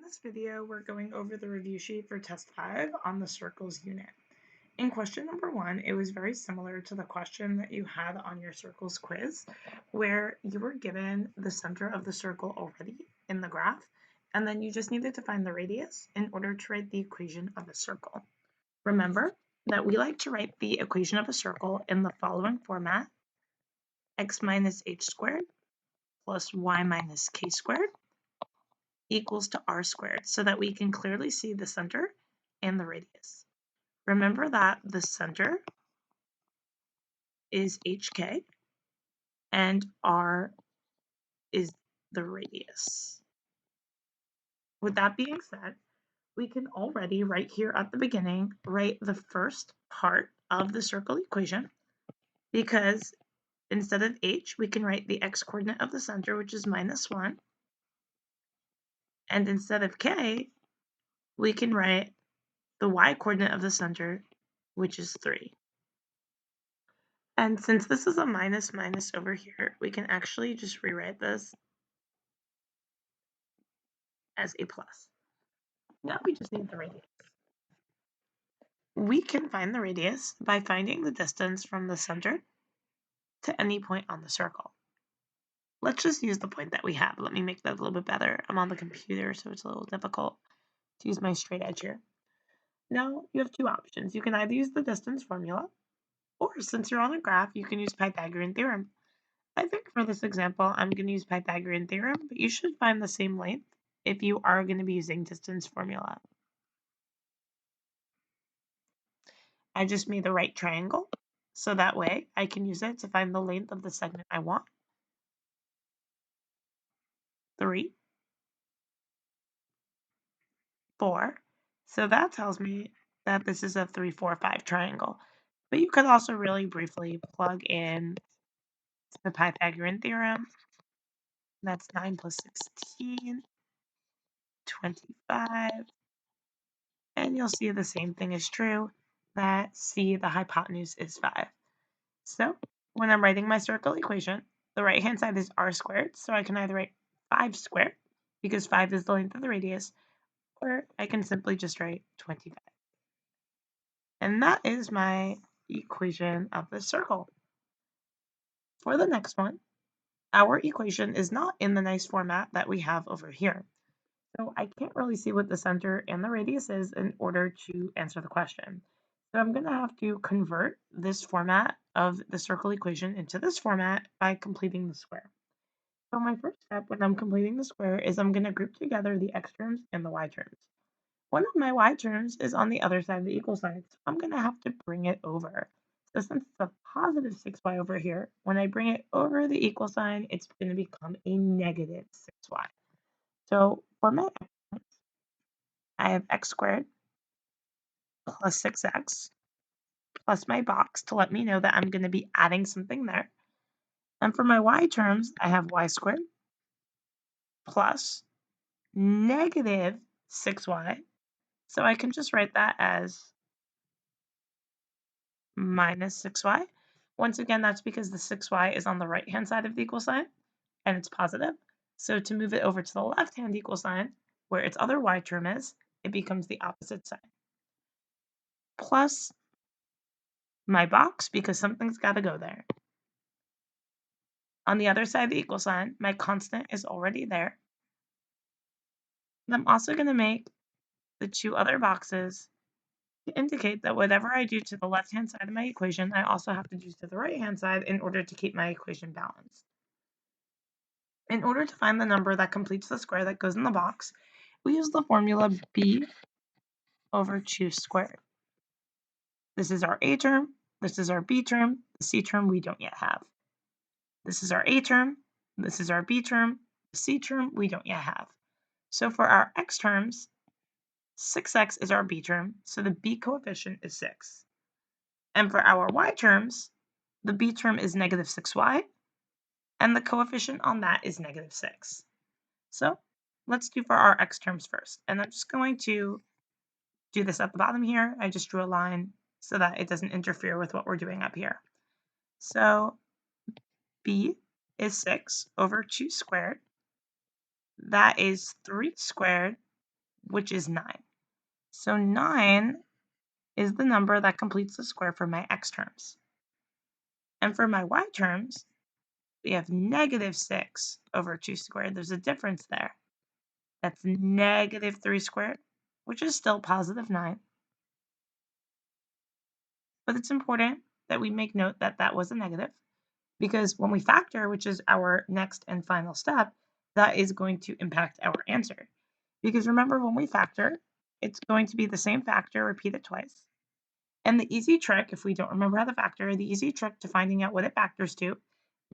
this video, we're going over the review sheet for test 5 on the circles unit. In question number 1, it was very similar to the question that you had on your circles quiz, where you were given the center of the circle already in the graph, and then you just needed to find the radius in order to write the equation of a circle. Remember that we like to write the equation of a circle in the following format: x minus h squared plus y minus k squared equals to r squared, so that we can clearly see the center and the radius. Remember that the center is hk and r is the radius. With that being said, we can already right here at the beginning write the first part of the circle equation, because instead of h, we can write the x coordinate of the center, which is -1, and instead of k, we can write the y coordinate of the center, which is 3. And since this is a minus minus over here, we can actually just rewrite this as a plus. Now we just need the radius. We can find the radius by finding the distance from the center to any point on the circle. Let's just use the point that we have. Let me make that a little bit better. I'm on the computer, so it's a little difficult to use my straight edge here. Now you have two options. You can either use the distance formula, or since you're on a graph, you can use Pythagorean theorem. I think for this example, I'm going to use Pythagorean theorem, but you should find the same length if you are going to be using distance formula. I just made the right triangle, so that way I can use it to find the length of the segment I want. 3, 4. So that tells me that this is a 3, 4, 5 triangle. But you could also really briefly plug in the Pythagorean theorem. That's 9 plus 16, 25. And you'll see the same thing is true, that C, the hypotenuse, is 5. So when I'm writing my circle equation, the right-hand side is r squared, so I can either write 5 squared, because 5 is the length of the radius, or I can simply just write 25. And that is my equation of the circle. For the next one, our equation is not in the nice format that we have over here. So I can't really see what the center and the radius is in order to answer the question. So I'm going to have to convert this format of the circle equation into this format by completing the square. So my first step when I'm completing the square is I'm going to group together the x terms and the y terms. One of my y terms is on the other side of the equal sign, so I'm going to have to bring it over. So since it's a positive 6y over here, when I bring it over the equal sign, it's going to become a negative 6y. So for my x, I have x squared plus 6x plus my box to let me know that I'm going to be adding something there. And for my y terms, I have y squared plus negative 6y. So I can just write that as minus 6y. Once again, that's because the 6y is on the right-hand side of the equal sign, and it's positive. So to move it over to the left-hand equal sign, where its other y term is, it becomes the opposite sign. Plus my box, because something's got to go there. On the other side of the equal sign, my constant is already there. And I'm also going to make the two other boxes to indicate that whatever I do to the left-hand side of my equation, I also have to do to the right-hand side in order to keep my equation balanced. In order to find the number that completes the square that goes in the box, we use the formula b over 2 squared. This is our a term, this is our b term, the c term we don't yet have. This is our a term, this is our b term, the c term we don't yet have. So for our x terms, 6x is our b term, so the b coefficient is 6. And for our y terms, the b term is negative 6y, and the coefficient on that is negative 6. So let's do for our x terms first. And I'm just going to do this at the bottom here. I just drew a line so that it doesn't interfere with what we're doing up here. So b is 6 over 2 squared. That is 3 squared which is 9. So 9 is the number that completes the square for my x terms. And for my y terms, we have negative 6 over 2 squared. There's a difference there. That's negative 3 squared, which is still positive 9. But it's important that we make note that that was a negative, because when we factor, which is our next and final step, that is going to impact our answer. Because remember, when we factor, it's going to be the same factor repeated twice. And the easy trick, if we don't remember how to factor, the easy trick to finding out what it factors to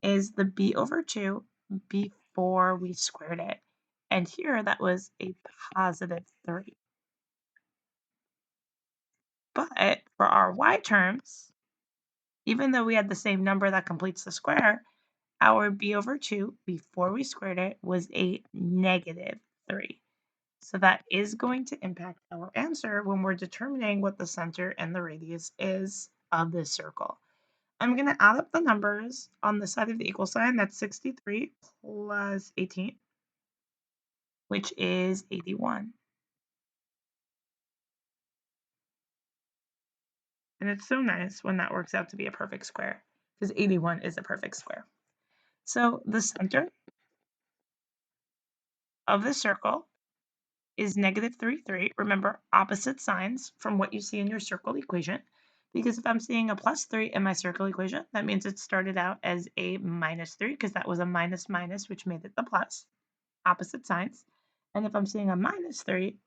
is the b over 2 before we squared it. And here that was a positive 3. But for our y terms, even though we had the same number that completes the square, our b over 2 before we squared it was a negative 3. So that is going to impact our answer when we're determining what the center and the radius is of this circle. I'm going to add up the numbers on the side of the equal sign. That's 63 plus 18, which is 81. And it's so nice when that works out to be a perfect square, because 81 is a perfect square. So the center of the circle is negative 3, 3. Remember, opposite signs from what you see in your circle equation. Because if I'm seeing a plus 3 in my circle equation, that means it started out as a minus 3, because that was a minus minus, which made it the plus. Opposite signs. And if I'm seeing a minus 3,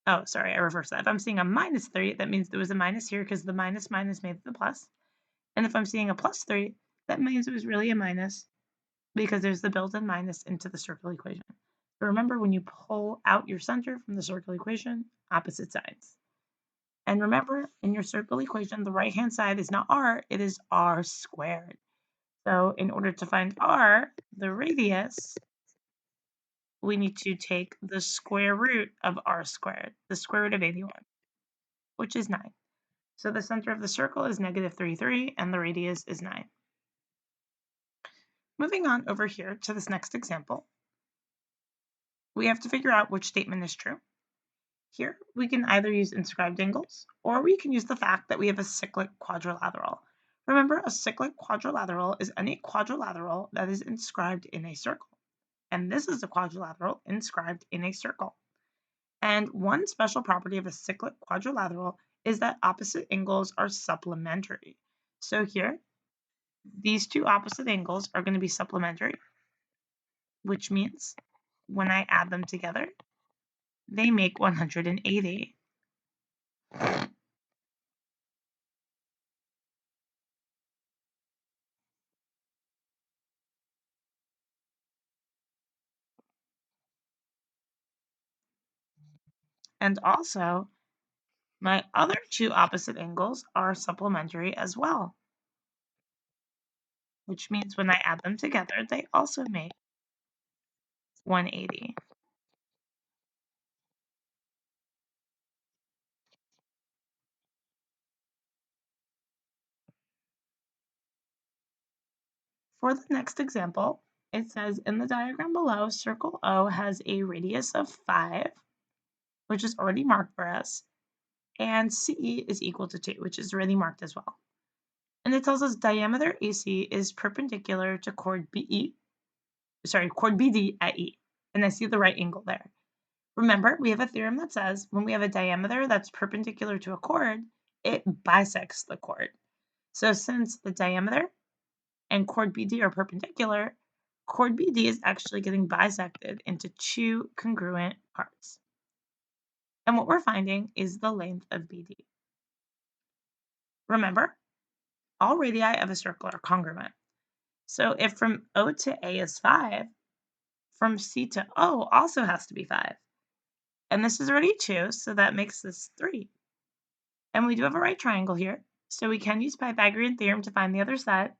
oh, sorry, I reversed that. If I'm seeing a minus 3, that means there was a minus here, because the minus minus made it the plus. And if I'm seeing a plus 3, that means it was really a minus, because there's the built-in minus into the circle equation. So remember, when you pull out your center from the circle equation, opposite sides. And remember, in your circle equation, the right-hand side is not r, it is r squared. So in order to find r, the radius, we need to take the square root of r squared, the square root of 81, which is 9. So the center of the circle is negative 3, 3, and the radius is 9. Moving on over here to this next example, we have to figure out which statement is true. Here, we can either use inscribed angles, or we can use the fact that we have a cyclic quadrilateral. Remember, a cyclic quadrilateral is any quadrilateral that is inscribed in a circle. And this is a quadrilateral inscribed in a circle. And one special property of a cyclic quadrilateral is that opposite angles are supplementary. So here, these two opposite angles are going to be supplementary, which means when I add them together, they make 180. And also, my other two opposite angles are supplementary as well, which means when I add them together, they also make 180. For the next example, it says in the diagram below, circle O has a radius of 5, which is already marked for us, and C is equal to 2, which is already marked as well. And it tells us diameter AC is perpendicular to chord chord BD at E. And I see the right angle there. Remember, we have a theorem that says when we have a diameter that's perpendicular to a chord, it bisects the chord. So since the diameter and chord BD are perpendicular, chord BD is actually getting bisected into two congruent parts. And what we're finding is the length of BD. Remember, all radii of a circle are congruent. So if from O to A is 5, from C to O also has to be 5. And this is already 2, so that makes this 3. And we do have a right triangle here, so we can use Pythagorean theorem to find the other side,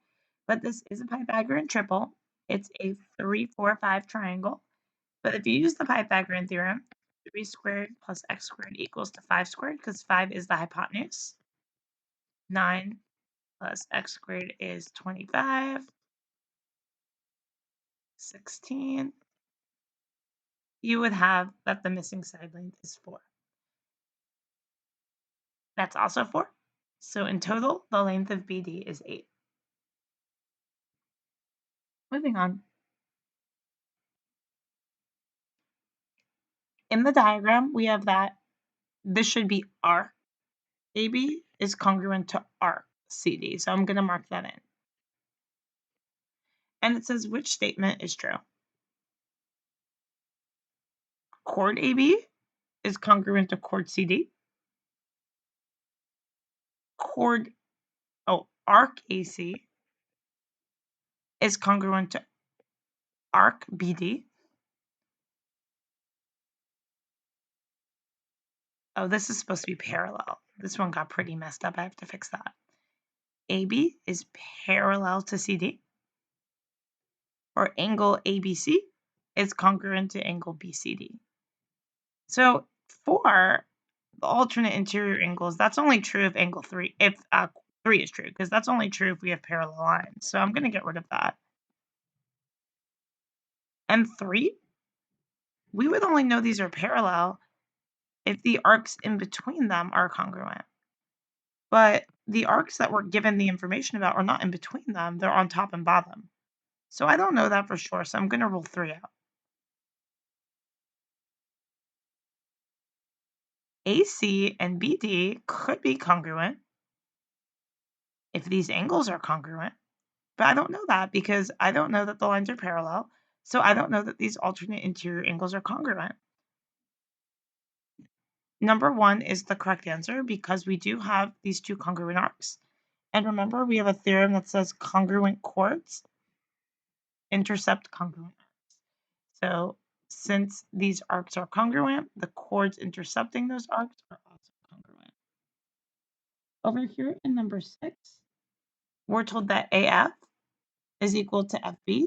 but this is a Pythagorean triple. It's a 3, 4, 5 triangle. But if you use the Pythagorean theorem, 3 squared plus x squared equals to 5 squared, because 5 is the hypotenuse. 9 plus x squared is 25. 16. you would have that the missing side length is 4. That's also 4. So in total, the length of BD is 8. Moving on. In the diagram, we have that this should be arc AB is congruent to arc CD. So I'm going to mark that in. And it says which statement is true. Chord AB is congruent to chord CD. Arc AC is congruent to arc BD. Oh, this is supposed to be parallel. This one got pretty messed up. I have to fix that. AB is parallel to CD. Or angle ABC is congruent to angle BCD. So for the alternate interior angles, that's only true if angle 3, if 3 is true, because that's only true if we have parallel lines. So I'm going to get rid of that. And 3, we would only know these are parallel if the arcs in between them are congruent. But the arcs that we're given the information about are not in between them, they're on top and bottom. So I don't know that for sure, so I'm going to rule 3 out. AC and BD could be congruent if these angles are congruent, but I don't know that because I don't know that the lines are parallel, so I don't know that these alternate interior angles are congruent. Number 1 is the correct answer because we do have these two congruent arcs. And remember, we have a theorem that says congruent chords intercept congruent arcs. So since these arcs are congruent, the chords intercepting those arcs are also congruent. Over here in number 6, we're told that AF is equal to FB,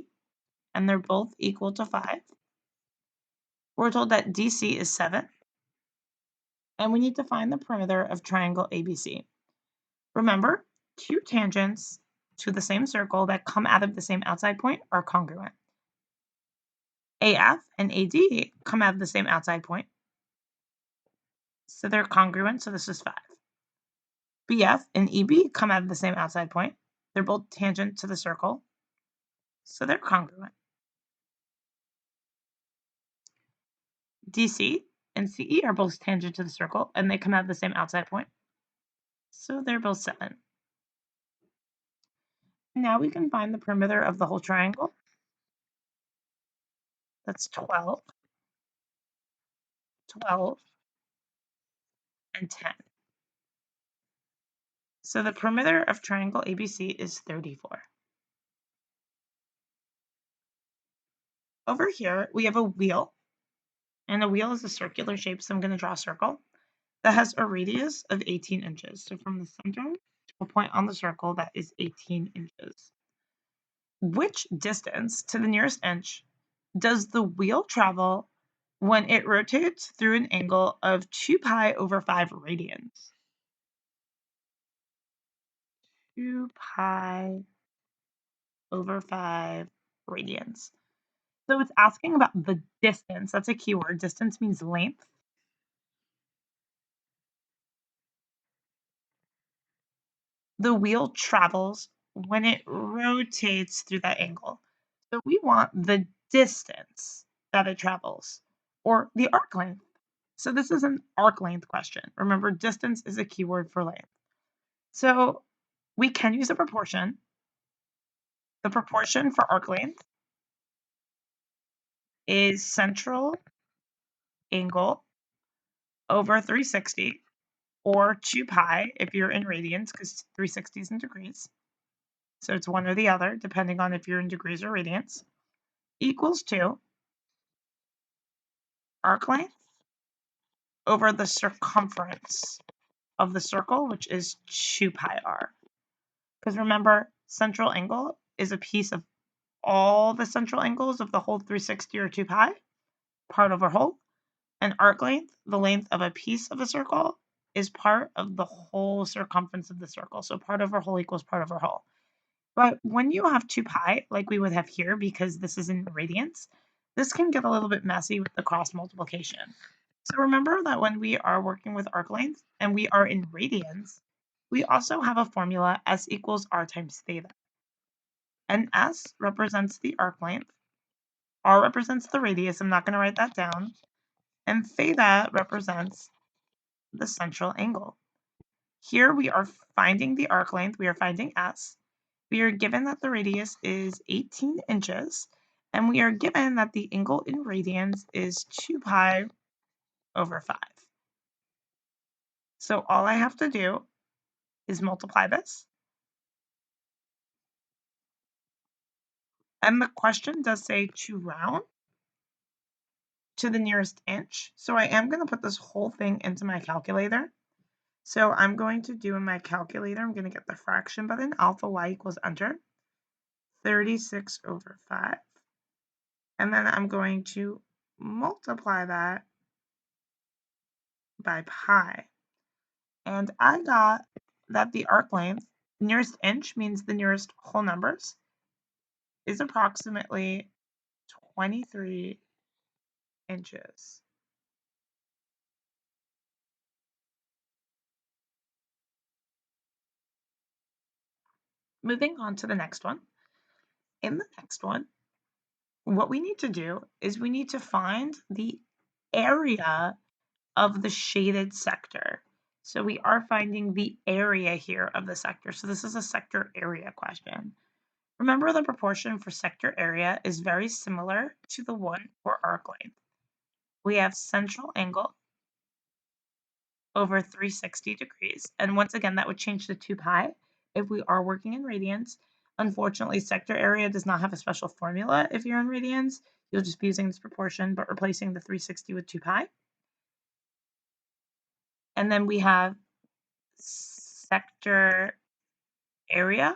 and they're both equal to 5. We're told that DC is 7, and we need to find the perimeter of triangle ABC. Remember, two tangents to the same circle that come out of the same outside point are congruent. AF and AD come out of the same outside point, so they're congruent, so this is 5. BF and EB come out of the same outside point. They're both tangent to the circle, so they're congruent. DC and CE are both tangent to the circle, and they come out of the same outside point, so they're both 7. Now we can find the perimeter of the whole triangle. That's 12, 12, and 10. So the perimeter of triangle ABC is 34. Over here, we have a wheel, and a wheel is a circular shape, so I'm going to draw a circle that has a radius of 18 inches. So from the center to a point on the circle, that is 18 inches. Which distance to the nearest inch does the wheel travel when it rotates through an angle of 2 pi over 5 radians? 2 pi over 5 radians. So it's asking about the distance. That's a keyword. Distance means length. The wheel travels when it rotates through that angle. So we want the distance that it travels or the arc length. So this is an arc length question. Remember, distance is a keyword for length. So we can use a proportion. The proportion for arc length is central angle over 360, or 2 pi if you're in radians, because 360 is in degrees. So it's one or the other, depending on if you're in degrees or radians, equals to arc length over the circumference of the circle, which is 2 pi r. Because remember, central angle is a piece of all the central angles of the whole 360 or 2 pi, part over whole. And arc length, the length of a piece of the circle, is part of the whole circumference of the circle. So part over whole equals part over whole. But when you have 2 pi, like we would have here, because this is in radians, This can get a little bit messy with the cross multiplication. So remember that when we are working with arc length and we are in radians, we also have a formula S equals R times theta. And S represents the arc length, R represents the radius, I'm not going to write that down, and theta represents the central angle. Here we are finding the arc length, we are finding S. We are given that the radius is 18 inches, and we are given that the angle in radians is 2 pi over 5. So all I have to do is multiply this. And the question does say to round to the nearest inch. So I am going to put this whole thing into my calculator. So I'm going to do in my calculator, I'm going to get the fraction button, alpha y equals enter, 36 over 5. And then I'm going to multiply that by pi. And I got that the arc length, nearest inch means the nearest whole numbers, is approximately 23 inches. Moving on to the next one. In the next one, what we need to do is we need to find the area of the shaded sector. So we are finding the area here of the sector. So this is a sector area question. Remember, the proportion for sector area is very similar to the one for arc length. We have central angle over 360 degrees. And once again, that would change to 2 pi if we are working in radians. Unfortunately, sector area does not have a special formula if you're in radians. You'll just be using this proportion, but replacing the 360 with 2 pi. And then we have sector area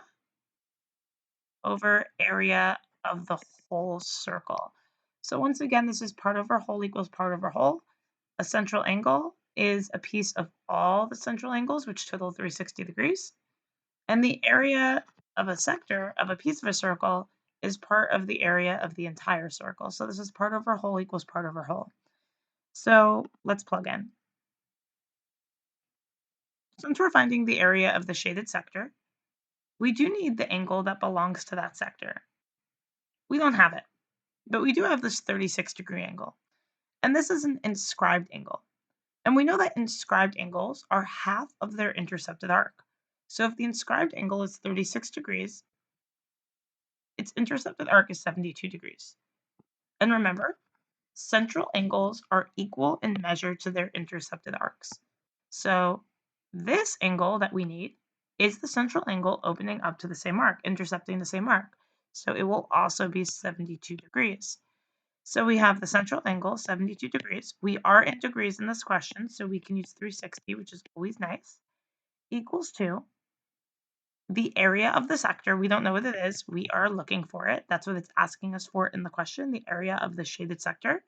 over area of the whole circle. So once again, this is part over whole equals part over whole. A central angle is a piece of all the central angles, which total 360 degrees. And the area of a sector of a piece of a circle is part of the area of the entire circle. So this is part over whole equals part over whole. So let's plug in. Since we're finding the area of the shaded sector, we do need the angle that belongs to that sector. We don't have it, but we do have this 36-degree angle. And this is an inscribed angle. And we know that inscribed angles are half of their intercepted arc. So if the inscribed angle is 36 degrees, its intercepted arc is 72 degrees. And remember, central angles are equal in measure to their intercepted arcs. So this angle that we need is the central angle opening up to the same arc, intercepting the same arc. So it will also be 72 degrees. So we have the central angle, 72 degrees. We are in degrees in this question, so we can use 360, which is always nice, equals to the area of the sector. We don't know what it is. We are looking for it. That's what it's asking us for in the question, the area of the shaded sector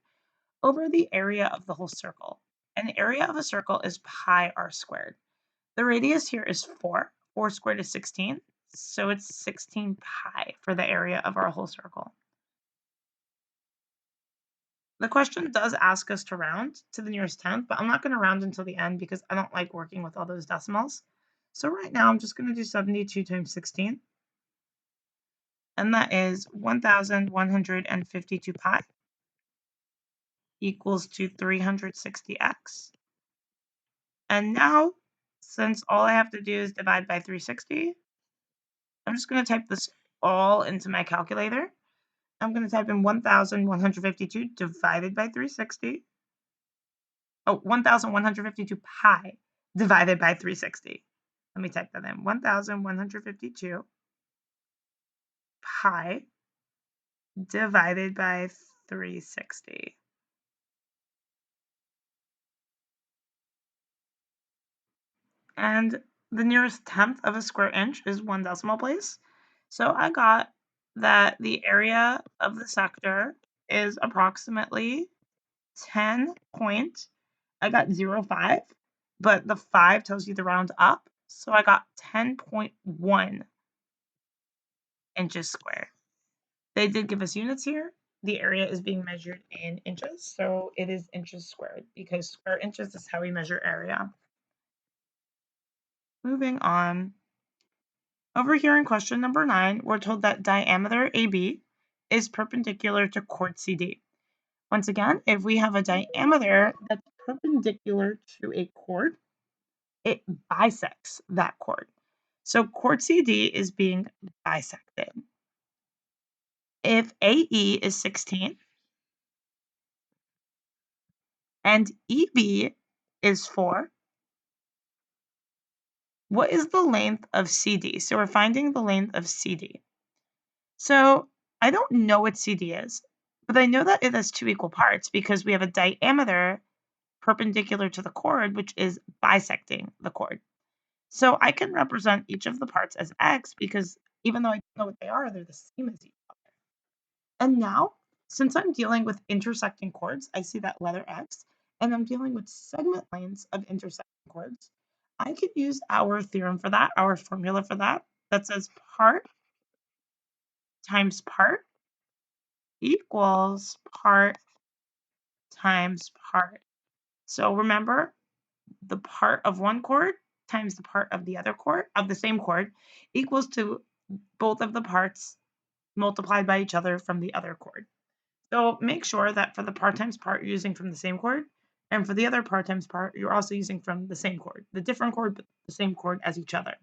over the area of the whole circle. And the area of a circle is pi r squared. The radius here is 4. 4 squared is 16. So it's 16 pi for the area of our whole circle. The question does ask us to round to the nearest tenth, but I'm not going to round until the end because I don't like working with all those decimals. So right now I'm just going to do 72 times 16. And that is 1,152 pi equals to 360x. And now, since all I have to do is divide by 360, I'm just going to type this all into my calculator. I'm going to type in 1,152 divided by 360. Oh, 1,152 pi divided by 360. Let me type that in. 1,152 pi divided by 360. And the nearest tenth of a square inch is 1 decimal place. So I got that the area of the sector is approximately 10 point, I got 0.5, but the 5 tells you to round up. So I got 10.1 inches squared. They did give us units here. the area is being measured in inches, so it is inches squared because square inches is how we measure area. Moving on. Over here in question number 9, we're told that diameter AB is perpendicular to chord CD. Once again, if we have a diameter that's perpendicular to a chord, it bisects that chord. So chord CD is being bisected. If AE is 16 and EB is 4, what is the length of CD? So we're finding the length of CD. So I don't know what CD is, but I know that it has two equal parts because we have a diameter perpendicular to the chord, which is bisecting the chord. So I can represent each of the parts as x because even though I don't know what they are, they're the same as each other. And now, since I'm dealing with intersecting chords, I see that letter x, and I'm dealing with segment lengths of intersecting chords, I could use our theorem for that, our formula for that, that says part times part equals part times part. So remember, the part of one chord times the part of the other chord, of the same chord, equals to both of the parts multiplied by each other from the other chord. So make sure that for the part times part, you're using from the same chord, and for the other part times part, you're also using from the same chord, the different chord, but the same chord as each other.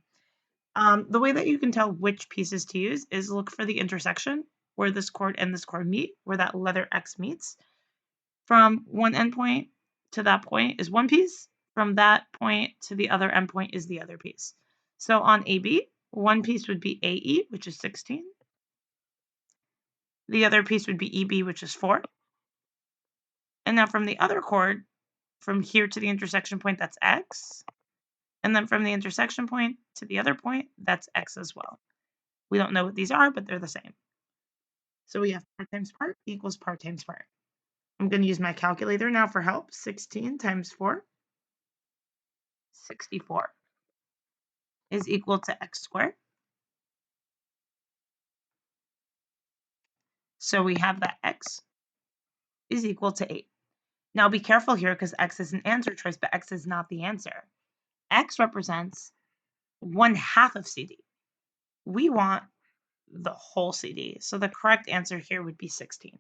The way that you can tell which pieces to use is look for the intersection where this chord and this chord meet, where that letter X meets. From one endpoint to that point is one piece. From that point to the other endpoint is the other piece. So on AB, one piece would be AE, which is 16. The other piece would be EB, which is 4. And now from the other chord, from here to the intersection point, that's X. And then from the intersection point to the other point, that's X as well. We don't know what these are, but they're the same. So we have part times part equals part times part. I'm going to use my calculator now for help. 16 times 4, 64, is equal to x squared. So we have that x is equal to 8. Now be careful here because x is an answer choice, but x is not the answer. X represents 1/2 of CD. We want the whole CD. So the correct answer here would be 16.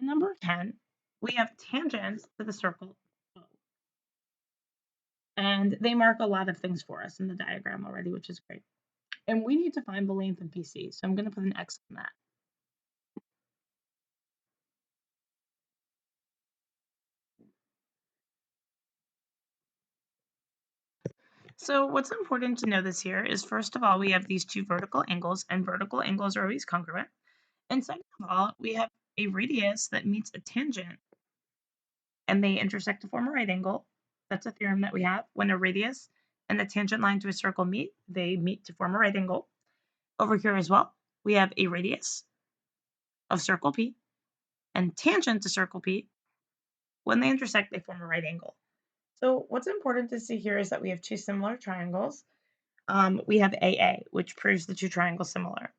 Number 10, we have tangents to the circle O. And they mark a lot of things for us in the diagram already, which is great. And we need to find the length of BC. So I'm going to put an X on that. So what's important to know this here is, first of all, we have these two vertical angles, and vertical angles are always congruent. And second of all, we have a radius that meets a tangent, and they intersect to form a right angle. That's a theorem that we have. When a radius and a tangent line to a circle meet, they meet to form a right angle. Over here as well, we have a radius of circle P and tangent to circle P. When they intersect, they form a right angle. So what's important to see here is that we have two similar triangles. We have AA, which proves the two triangles similar.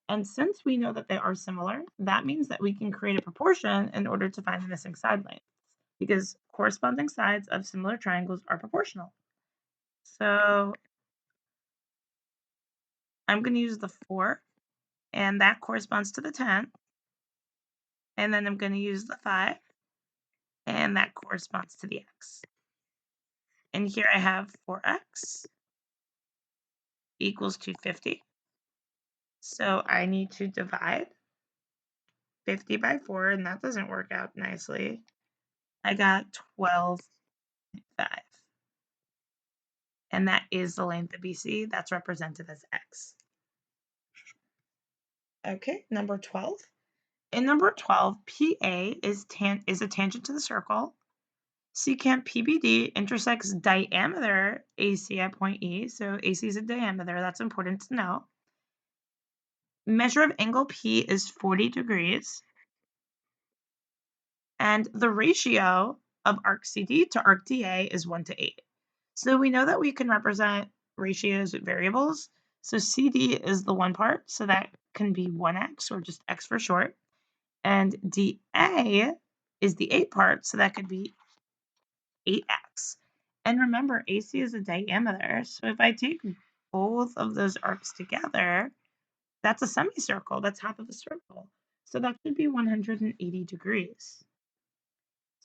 And since we know that they are similar, that means that we can create a proportion in order to find the missing side lengths, because corresponding sides of similar triangles are proportional. So I'm going to use the 4, and that corresponds to the 10. And then I'm going to use the 5, and that corresponds to the x. And here I have 4x equals 250. So I need to divide 50 by 4, and that doesn't work out nicely. I got 12.5. And that is the length of BC. That's represented as x. Okay, number 12. In number 12, PA is a tangent to the circle. Secant PBD intersects diameter AC at point E. So AC is a diameter. That's important to know. Measure of angle P is 40 degrees. And the ratio of arc CD to arc DA is 1 to 8. So we know that we can represent ratios with variables. So CD is the one part, so that can be 1x or just x for short. And DA is the 8 part, so that could be 8x. And remember, AC is a diameter, so if I take both of those arcs together, that's a semicircle. That's half of a circle. So that should be 180 degrees.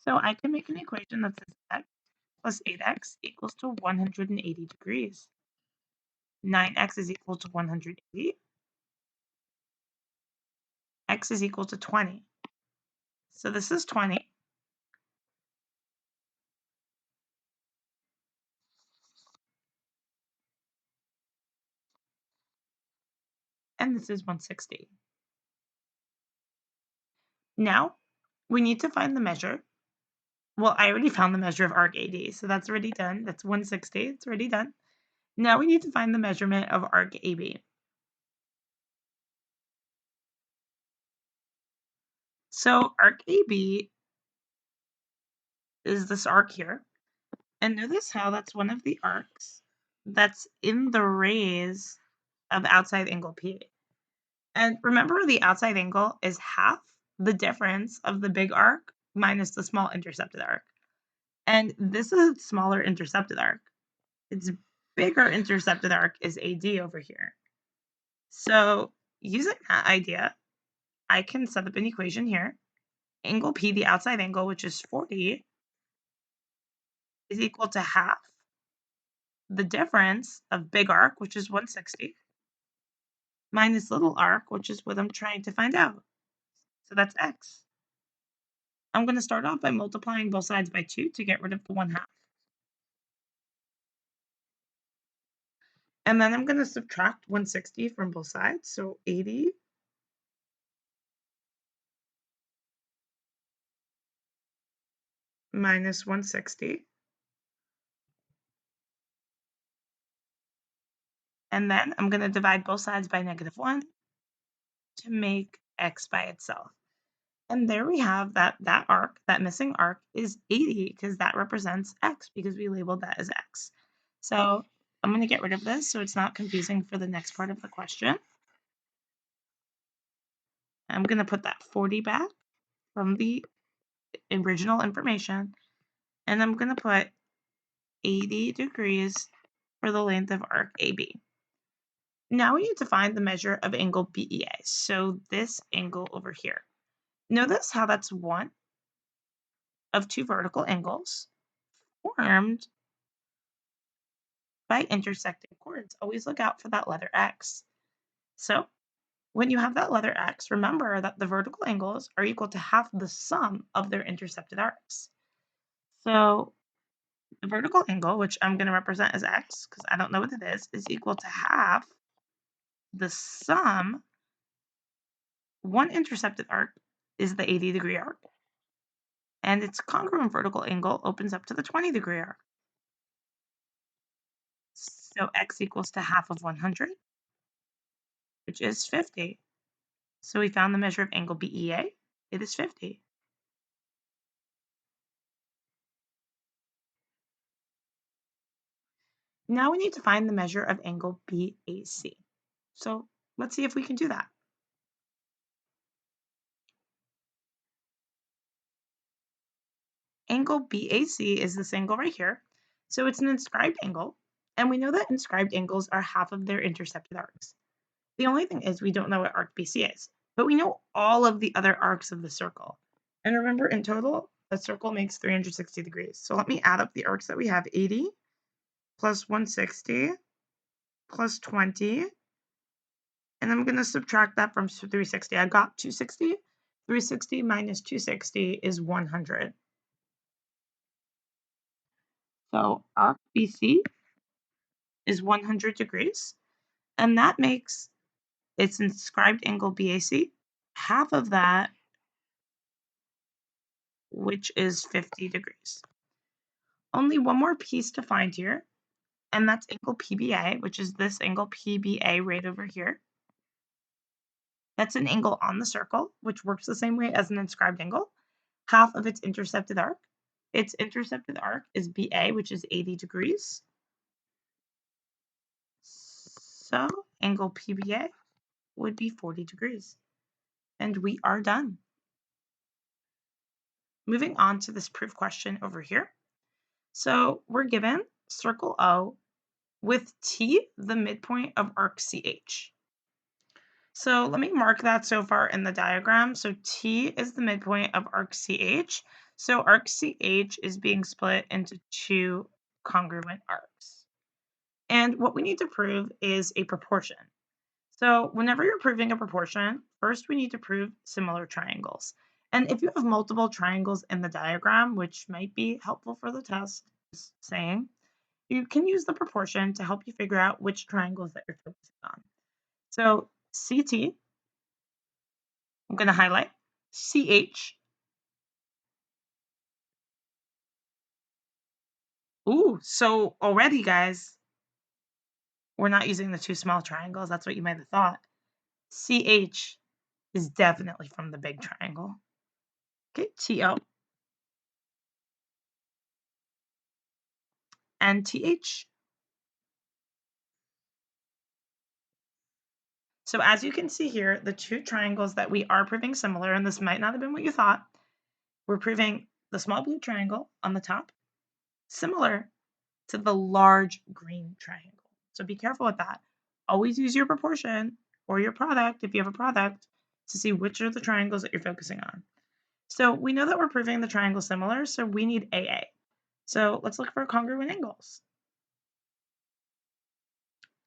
So I can make an equation that says x plus 8x equals to 180 degrees. 9x is equal to 180. X is equal to 20. So this is 20. And this is 160. Now, we need to find the measure. Well, I already found the measure of arc AD, so that's already done. That's 160. It's already done. Now we need to find the measurement of arc AB. So arc AB is this arc here. And notice how that's one of the arcs that's in the rays of outside angle P. And remember, the outside angle is half the difference of the big arc minus the small intercepted arc. And this is a smaller intercepted arc. Its bigger intercepted arc is AD over here. So using that idea, I can set up an equation here. Angle P, the outside angle, which is 40, is equal to half the difference of big arc, which is 160, minus little arc, which is what I'm trying to find out. So that's x. I'm going to start off by multiplying both sides by 2 to get rid of the 1/2. And then I'm going to subtract 160 from both sides. So 80 minus 160. And then I'm going to divide both sides by -1 to make x by itself. And there we have that arc, that missing arc is 80 because that represents x because we labeled that as x. So I'm going to get rid of this so it's not confusing for the next part of the question. I'm going to put that 40 back from the original information, and I'm going to put 80 degrees for the length of arc AB. Now we need to find the measure of angle BEA, so this angle over here. Notice how that's one of two vertical angles formed by intersecting chords. Always look out for that letter X. So when you have that letter X, remember that the vertical angles are equal to half the sum of their intercepted arcs. So the vertical angle, which I'm going to represent as X because I don't know what it is equal to half the sum. One intercepted arc is the 80-degree arc, and its congruent vertical angle opens up to the 20-degree arc. So X equals to half of 100, which is 50. So we found the measure of angle BEA. It is 50. Now we need to find the measure of angle BAC. So let's see if we can do that. Angle BAC is this angle right here. So it's an inscribed angle, and we know that inscribed angles are half of their intercepted arcs. The only thing is we don't know what arc BC is, but we know all of the other arcs of the circle. And remember, in total, a circle makes 360 degrees. So let me add up the arcs that we have. 80 plus 160 plus 20. And I'm going to subtract that from 360. I got 260. 360 minus 260 is 100. So arc BC is 100 degrees. And that makes its inscribed angle BAC half of that, which is 50 degrees. Only one more piece to find here, and that's angle PBA, which is this angle PBA right over here. That's an angle on the circle, which works the same way as an inscribed angle, half of its intercepted arc. Its intercepted arc is BA, which is 80 degrees. So angle PBA would be 40 degrees. And we are done. moving on to this proof question over here. So we're given circle O with T the midpoint of arc CH. So let me mark that so far in the diagram. So T is the midpoint of arc CH. So arc CH is being split into two congruent arcs. And what we need to prove is a proportion. So whenever you're proving a proportion, first we need to prove similar triangles. And if you have multiple triangles in the diagram, which might be helpful for the test, just saying, you can use the proportion to help you figure out which triangles that you're focusing on. So CT, I'm going to highlight CH. Ooh, so already, guys, we're not using the two small triangles. That's what you might have thought. CH is definitely from the big triangle. Okay, TO and TH. So as you can see here, the two triangles that we are proving similar, and this might not have been what you thought, we're proving the small blue triangle on the top similar to the large green triangle. So be careful with that. Always use your proportion or your product, if you have a product, to see which are the triangles that you're focusing on. So we know that we're proving the triangle similar, so we need AA. So let's look for congruent angles.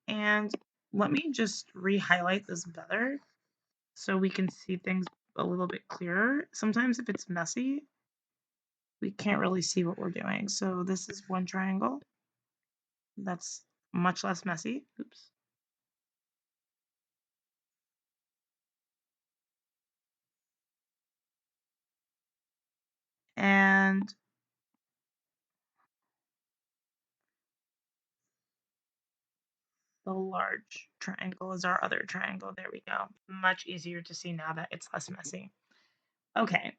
And let me just re-highlight this better so we can see things a little bit clearer. Sometimes if it's messy, we can't really see what we're doing. So this is one triangle that's much less messy. Oops. And the large triangle is our other triangle. There we go. Much easier to see now that it's less messy. Okay.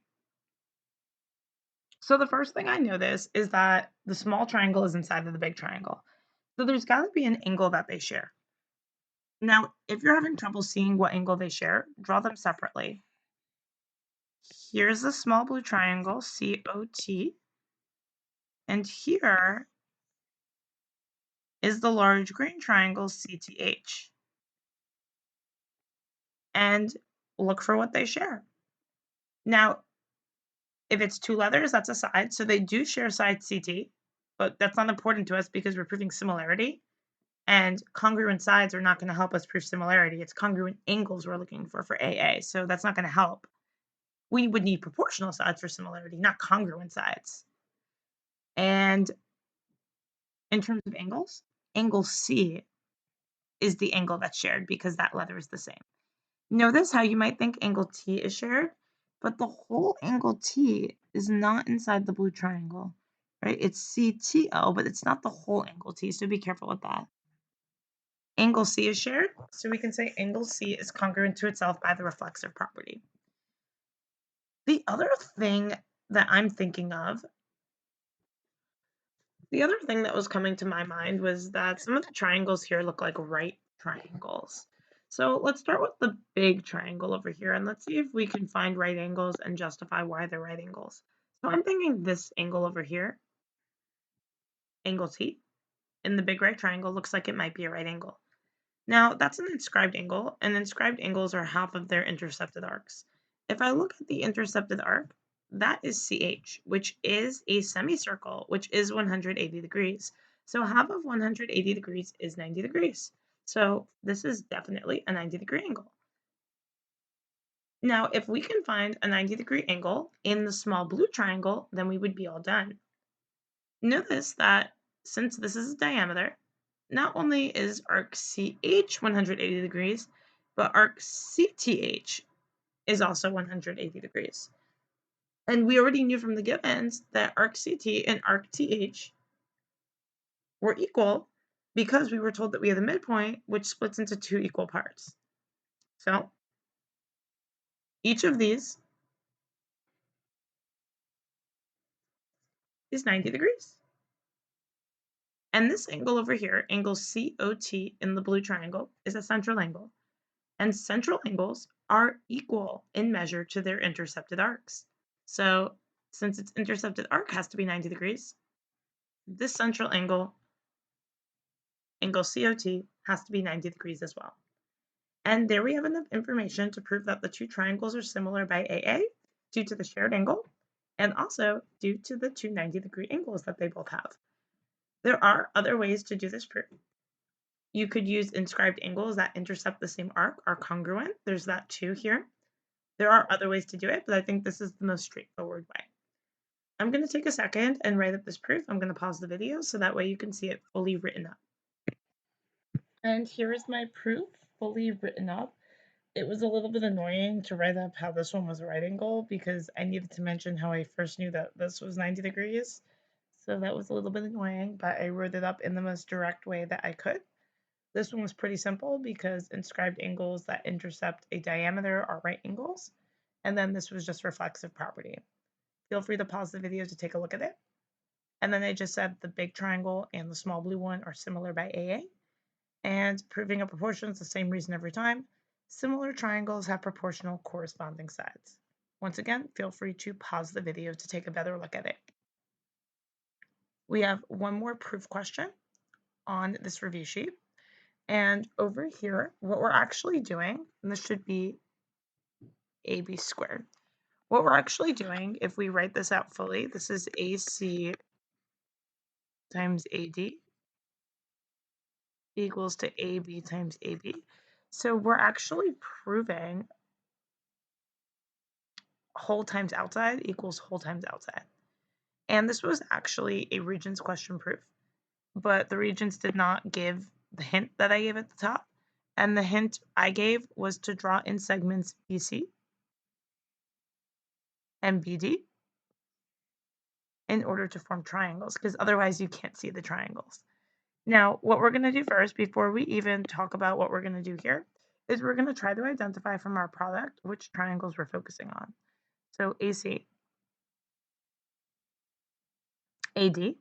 So the first thing I notice is that the small triangle is inside of the big triangle. So there's got to be an angle that they share. Now, if you're having trouble seeing what angle they share, draw them separately. Here's the small blue triangle, COT, and here is the large green triangle, CTH. And look for what they share. Now, if it's two letters, that's a side. So they do share side CT, but that's not important to us because we're proving similarity. And congruent sides are not going to help us prove similarity. It's congruent angles we're looking for AA. So that's not going to help. We would need proportional sides for similarity, not congruent sides. And in terms of angles, angle C is the angle that's shared because that letter is the same. Notice how you might think angle T is shared, but the whole angle T is not inside the blue triangle, right? It's CTO, but it's not the whole angle T, so be careful with that. Angle C is shared, so we can say angle C is congruent to itself by the reflexive property. The other thing that I'm thinking of, the other thing that was coming to my mind was that some of the triangles here look like right triangles. So let's start with the big triangle over here and let's see if we can find right angles and justify why they're right angles. So I'm thinking this angle over here, angle T, in the big right triangle looks like it might be a right angle. Now that's an inscribed angle, and inscribed angles are half of their intercepted arcs. If I look at the intercepted arc, that is CH, which is a semicircle, which is 180 degrees. So half of 180 degrees is 90 degrees. So this is definitely a 90-degree angle. Now, if we can find a 90-degree angle in the small blue triangle, then we would be all done. Notice that since this is a diameter, not only is arc CH 180 degrees, but arc CTH is also 180 degrees. And we already knew from the givens that arc CT and arc TH were equal because we were told that we have the midpoint, which splits into two equal parts. So each of these is 90 degrees. And this angle over here, angle COT in the blue triangle, is a central angle. And central angles are equal in measure to their intercepted arcs. So Since its intercepted arc has to be 90 degrees, this central angle, angle COT, has to be 90 degrees as well. And there we have enough information to prove that the two triangles are similar by AA due to the shared angle and also due to the two 90-degree angles that they both have. There are other ways to do this proof. You could use inscribed angles that intercept the same arc are congruent. There's that too here. There are other ways to do it, but I think this is the most straightforward way. I'm going to take a second and write up this proof. I'm going to pause the video so that way you can see it fully written up. And here is my proof fully written up. It was a little bit annoying to write up how this one was a right angle because I needed to mention how I first knew that this was 90 degrees. So that was a little bit annoying, but I wrote it up in the most direct way that I could. This one was pretty simple because inscribed angles that intercept a diameter are right angles. And then this was just reflexive property. Feel free to pause the video to take a look at it. And then I just said the big triangle and the small blue one are similar by AA. And proving a proportion is the same reason every time. Similar triangles have proportional corresponding sides. Once again, feel free to pause the video to take a better look at it. We have one more proof question on this review sheet. And over here, what we're actually doing, and this should be AB squared. What we're actually doing, if we write this out fully, this is AC times AD equals to AB times AB. So we're actually proving whole times outside equals whole times outside. And this was actually a Regents question proof, but the Regents did not give the hint that I gave at the top. And the hint I gave was to draw in segments BC and BD in order to form triangles, because otherwise you can't see the triangles. Now, what we're going to do first, before we even talk about what we're going to do here, is we're going to try to identify from our product which triangles we're focusing on. So AC, AD,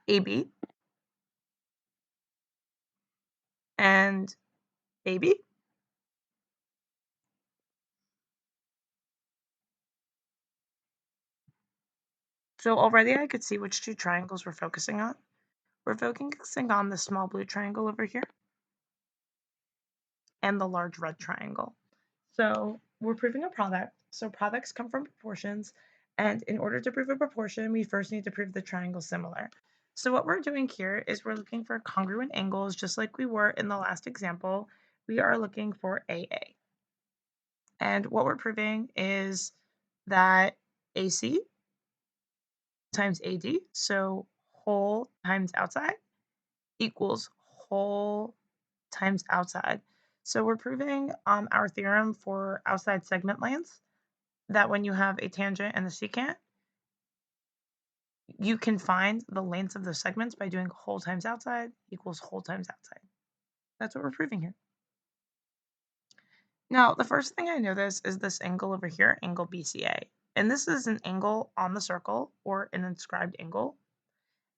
AB, and AB. So already I could see which two triangles we're focusing on. We're focusing on the small blue triangle over here and the large red triangle. So we're proving a product. So products come from proportions. And in order to prove a proportion, we first need to prove the triangle similar. So what we're doing here is we're looking for congruent angles, just like we were in the last example. We are looking for AA. And what we're proving is that AC times AD, so whole times outside, equals whole times outside. So we're proving our theorem for outside segment lengths, that when you have a tangent and a secant, you can find the lengths of the segments by doing whole times outside equals whole times outside. That's what we're proving here. Now, the first thing I notice is this angle over here, angle BCA. And this is an angle on the circle, or an inscribed angle.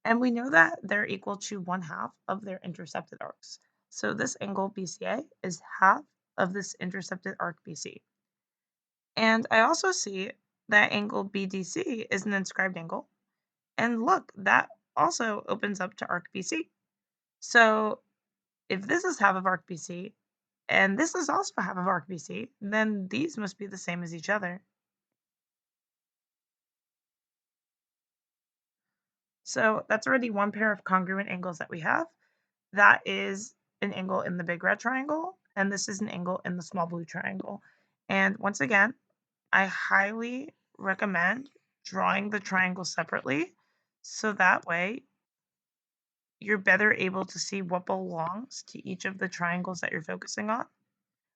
And we know that they're equal to 1/2 of their intercepted arcs. So this angle BCA is half of this intercepted arc BC. And I also see that angle BDC is an inscribed angle. And look, that also opens up to arc BC. So if this is half of arc BC, and this is also half of arc BC, then these must be the same as each other. So that's already one pair of congruent angles that we have. That is an angle in the big red triangle, and this is an angle in the small blue triangle. And once again, I highly recommend drawing the triangles separately, so that way you're better able to see what belongs to each of the triangles that you're focusing on.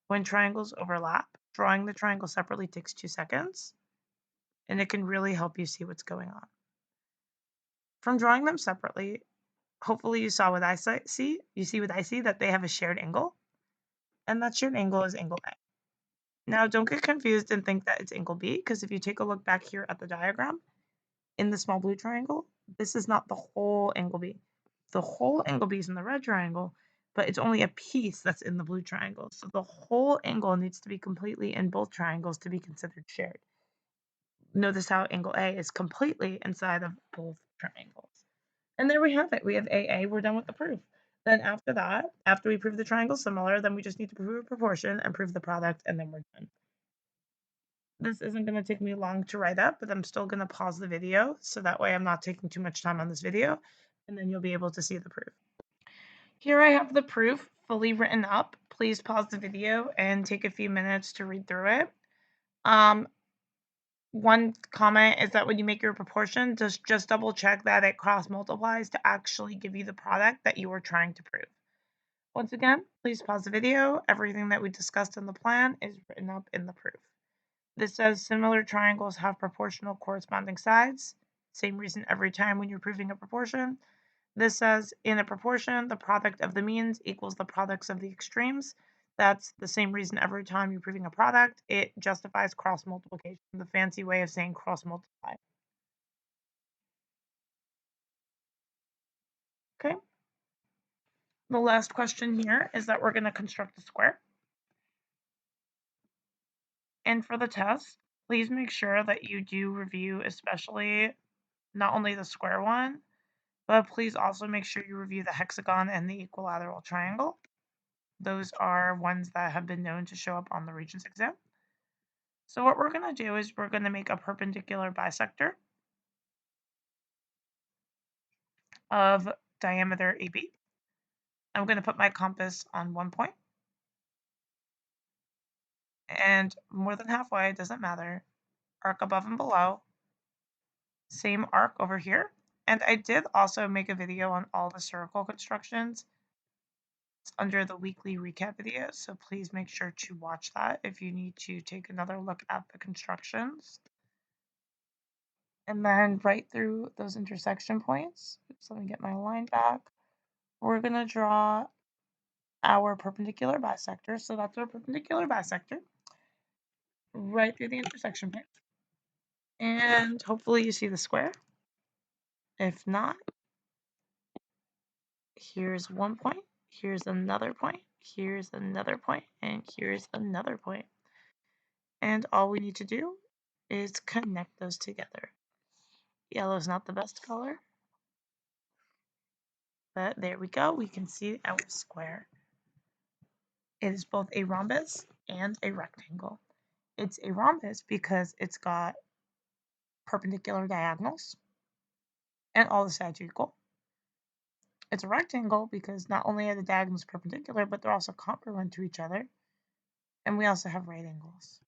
When triangles overlap, drawing the triangle separately takes 2 seconds, and it can really help you see what's going on. From drawing them separately, hopefully you saw what I see. You see what I see, that they have a shared angle, and that shared angle is angle A. Now, don't get confused and think that it's angle B, because if you take a look back here at the diagram, in the small blue triangle, this is not the whole angle B. The whole angle B is in the red triangle, but it's only a piece that's in the blue triangle. So the whole angle needs to be completely in both triangles to be considered shared. Notice how angle A is completely inside of both triangles. And there we have it. We have AA. We're done with the proof. Then after that, after we prove the triangle similar, then we just need to prove a proportion and prove the product, and then we're done. This isn't going to take me long to write up, but I'm still going to pause the video so that way I'm not taking too much time on this video, and then you'll be able to see the proof. Here I have the proof fully written up. Please pause the video and take a few minutes to read through it. One comment is that when you make your proportion, just double check that it cross multiplies to actually give you the product that you are trying to prove. Once again, please pause the video. Everything that we discussed in the plan is written up in the proof. This says similar triangles have proportional corresponding sides. Same reason every time when you're proving a proportion. This says in a proportion, the product of the means equals the products of the extremes. That's the same reason every time you're proving a product. It justifies cross multiplication, the fancy way of saying cross multiply. Okay. The last question here is that we're going to construct a square. And for the test, please make sure that you do review, especially not only the square one, but please also make sure you review the hexagon and the equilateral triangle. Those are ones that have been known to show up on the Regents exam. So what we're going to do is we're going to make a perpendicular bisector of diameter AB. I'm going to put my compass on one point, and more than halfway, doesn't matter. Arc above and below, same arc over here. And I did also make a video on all the circle constructions. It's under the weekly recap video, so please make sure to watch that if you need to take another look at the constructions. And then right through those intersection points, oops, let me get my line back, we're going to draw our perpendicular bisector. So that's our perpendicular bisector right through the intersection point. And hopefully you see the square. If not, here's one point, here's another point, here's another point, and here's another point. And all we need to do is connect those together. Yellow is not the best color, but there we go. We can see our square. It is both a rhombus and a rectangle. It's a rhombus because it's got perpendicular diagonals and all the sides are equal. It's a rectangle because not only are the diagonals perpendicular, but they're also congruent to each other. And we also have right angles.